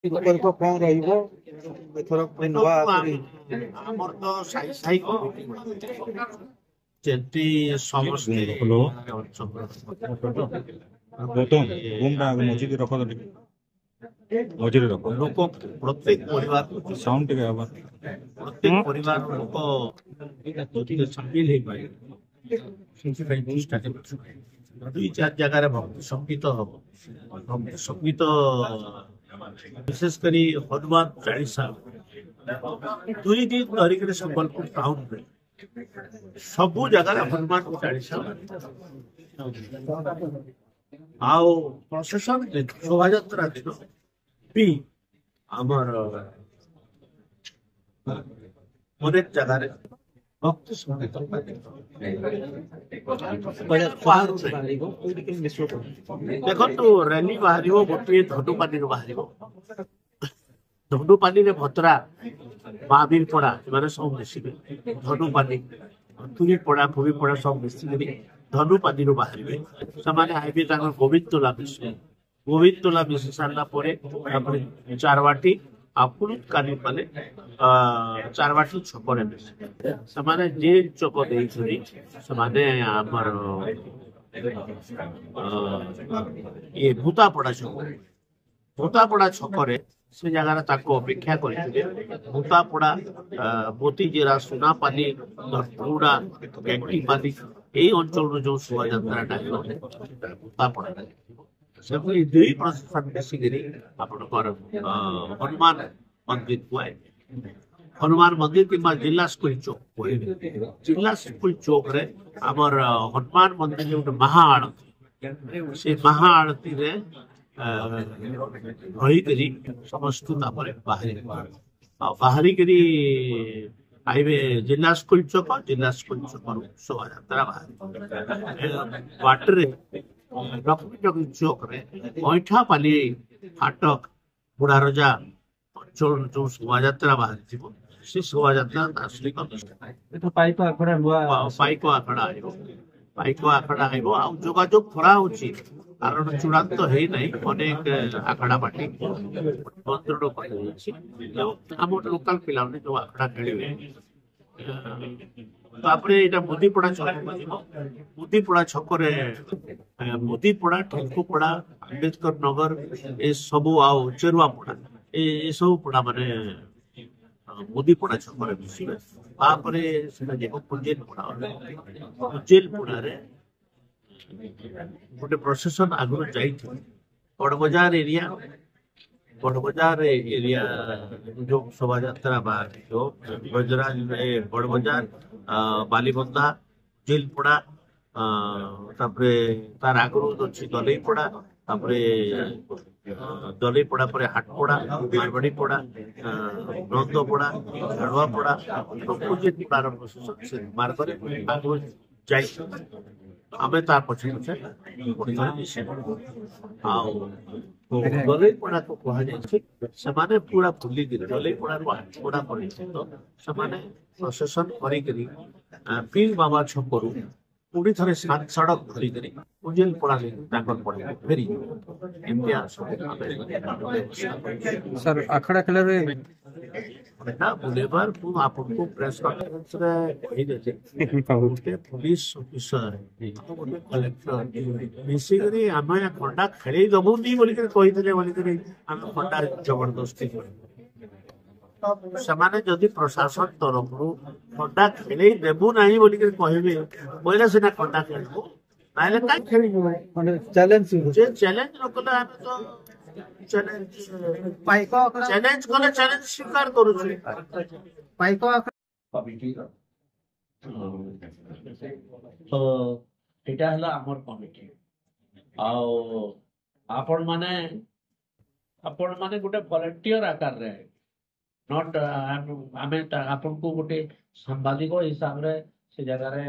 ବିକଳ୍ପ କଣ ରହିବ ଏଥର ପୁଣି ନୂଆ କରି ଆମର ତ ସାଇ ସାଇ କମିଟି ଯେମିତି ସମସ୍ତେ ଗୌତମ ବୁମଟା ମଝିରେ ରଖ ତ ଟିକେ ମଝିରେ ରଖ ଲୋକ ପ୍ରତ୍ୟେକ ପରିବାର ସାଉଣ୍ଡ ଟିକେ ହବ ପ୍ରତ୍ୟେକ ପରିବାର ଲୋକ ଯଦି ସାମିଲ ହେଇପାରିବେ ସେଥିପାଇଁ ଚେଷ୍ଟା କରୁଛୁ। ଦୁଇ ଚାରି ଜାଗାରେ ଭକ୍ତି ସଙ୍ଗୀତ ହବ। ଭକ୍ତି ସଙ୍ଗୀତ ବିଶେଷ କରି ହनुମାନ ଚାଳିଶା 2 ଦିନ ଧରିକି ସମ୍ବଲପୁର ଟାଉନରେ ସବୁ ଜାଗାରେ ହନୁମାନ ଚାଳିଶା ଆଉ ପ୍ରଶେସନ ଶୋଭାଯାତ୍ରା ଦିନ ବି ଆମର ଅନେକ ଜାଗାରେ ଭକ୍ତି ସଙ୍ଗୀତ ଦେଖନ୍ତୁ ରାଲି ବାହାରିବ ଗୋଟିଏ ଧନୁପାଲିରୁ ବାହାରିବ। ଧନୁପାଲିରେ ଭଦ୍ରା ମହାବୀର ପଡା ଏମାନେ ସବୁ ମିଶିବେ। ଧନୁପାଲି ତୁରିପଡା ଭୂମିପଡା ସବୁ ମିଶିକିରି ଧନୁପାଲିରୁ ବାହାରିବେ। ସେମାନେ ଆଇବେ ତାଙ୍କର ଗୋବିନ୍ଦତୋଲା ମିଶିବେ। ଗୋବିନ୍ଦତୋଲା ମିଶି ସାରିଲା ପରେ ତାପରେ ଚାରବାଟି ଆଉ କାଲି ମାନେ ଚାରବାଟି ଛକରେ ମିଶିବେ। ସେମାନେ ଯେ ଚକ ଦେଇଛନ୍ତି ସେମାନେ ଆମର ଇଏ ଭୂତାପଡା ଛକରେ ସେ ଜାଗାରେ ତାଙ୍କୁ ଅପେକ୍ଷା କରିଥିଲେ। ଭୂତାପଡା ମୋତିଜିରା ସୁନାପାଲି ଧରପୁଡା ଗେଙ୍କିପାଲି ଏଇ ଅଞ୍ଚଳରୁ ଯୋଉ ଶୋଭାଯାତ୍ରାଟା ଭୂତାପଡାରେ ସେଭଳି 2 ପ୍ରଶାସନ ମିଶିକିରି ଆପଣଙ୍କର ହନୁମାନ ମନ୍ଦିରକୁ ଆଇବେ। ହନୁମାନ ମନ୍ଦିର କିମ୍ବା ଜିଲ୍ଲା ସ୍କୁଲ ଚୌକ କହିବେ। ଜିଲ୍ଲା ସ୍କୁଲ ଚୌକରେ ଆମର ହନୁମାନ ମନ୍ଦିର ଗୋଟେ ମହାଆଳତୀ ସେ ମହାଆଳତୀରେ ରହିକରି ସମସ୍ତେ ତାପରେ ବାହାରିବେ ଆଉ ବାହାରିକରି ଆଇବେ ଜିଲ୍ଲା ସ୍କୁଲ ଛକରୁ ଶୋଭାଯାତ୍ରା ବାହାରିବ। ବାଟରେ ଲକ୍ଷ୍ମୀ ଚୌକରେ ଅଇଠାପାଲି ଫାଟକ ବୁଢାରଜା ଅଞ୍ଚଳରୁ ଯୋଉ ଶୋଭାଯାତ୍ରା ବାହାରିଥିବ ସେ ଶୋଭାଯାତ୍ରା ଦାର୍ଶନିକ ପାଇକ ଆଖଡା ନୂଆ ପାଇକ ଆଖଡା ଆଇବ ଆଉ ଯୋଗାଯୋଗ କରାହଉଛି। କାରଣ ଚୂଡାନ୍ତ ହେଇନାହିଁ। ଅନେକ ଆଖଡା ପାର୍ଟି ମନ୍ତ୍ରଣ କରାଯାଇଛି। ଆମର ଲୋକାଲ ପିଲାମାନେ ଯୋଉ ଆଖଡା ଖେଳିବେ ତାପରେ ଏଇଟା ମୁଦିପଡା ଛକ ଯିବ। ମୁଦିପଡା ଛକରେ ମୁଦିପଡା ଠେଙ୍କୁପଡା ଆମ୍ବେଦକର ନଗର ଏସବୁ ଆଉ ଚେରୁଆପଡା ଏସବୁ ପଡା ମାନେ ମୁଦିପଡା ଛକରେ ମିଶିବେ। ତାପରେ ସେଟା ଯିବ କୁଜେଲପଡାରେ ଗୋଟେ ପ୍ରସେସନ ଆଗରୁ ଯାଇଥିବ ବଡବଜାର ଏରିଆ ଯୋଉ ଶୋଭାଯାତ୍ରା ବାହାରିଥିବ ଗଜରାଜ ବଡବଜାର ବାଲିବନ୍ଧା କୁଜେଲପଡା ତାପରେ ତାର ଆଗରୁ ଅଛି ଦଲେଇପଡା ତାପରେ ଦଲେଇପଡା ପରେ ହାଟପଡା ମାରବାଡିପଡା ନନ୍ଦପଡା ଝାଡୁଆପଡା କୁଜେଲପଡାର ପ୍ରସେସନ ସେ ମାର୍ଗରେ ଆଗରୁ ଯାଇଥିବ। ଆମେ ତା ପଛେ ଆଉ ଦଲେଇପଡାକୁ କୁହାଯାଇଛି ସେମାନେ ପୁରା ବୁଲିକିରି ଦଲେଇପଡାରୁ ହାଟପଡା ପର୍ଯ୍ୟନ୍ତ ସେମାନେ ପ୍ରସେସନ କରିକିରି ପୀର ବାବା ଛକରୁ ପୁଣି ଥରେ ସଡ଼କ ଧରିକିରି କୁଜେଲପଡା ତାଙ୍କର ପଡିବ ଫେରି ଏମିତି ସାର୍ ଆଖଡା ଖେଳରେ ବୁଲେବାର ମୁଁ ଆପଣଙ୍କୁ ପ୍ରେସ କନଫରେନ୍ସରେ କହିଦେଲି ଗୋଟେ ପୁଲିସ ଅଫିସର ଗୋଟେ କଲେକ୍ଟର ମିଶିକରି ଆମେ ଖଣ୍ଡା ଖେଳେଇ ଦବୁନି ବୋଲିକରି କହିଥିଲେ ବୋଲିକରି ଆମେ ଖଣ୍ଡା ଜବରଦସ୍ତି କରିବୁ। ସେମାନେ ଯଦି ପ୍ରଶାସନ ତରଫରୁ ଖଣ୍ଡା ଖେଳେଇ ଦେବୁ ନାହିଁ ବୋଲିକରି କହିବେ ବୋଇଲେ ସିନା ଖଣ୍ଡା ଖେଳିବୁ ନହେଲେ କାହିଁ ଖେଳିବୁ। ଚ୍ୟାଲେଞ୍ଜ ଚ୍ୟାଲେଞ୍ଜ ନ କଲେ ଆମେ ତ ଚ୍ୟାଲେଞ୍ଜ କଲେ ଚ୍ୟାଲେଞ୍ଜ ସ୍ୱୀକାର କରୁଛୁ। ତ ଏଇଟା ହେଲା ଆମର କମିଟି। ଆଉ ଆପଣ ମାନେ ଗୋଟେ ଭଲେଣ୍ଟିୟର ଆକାରରେ ନଟ୍ ଆମେ ଆପଣଙ୍କୁ ଗୋଟେ ସାମ୍ବାଦିକ ହିସାବରେ ସେ ଜାଗାରେ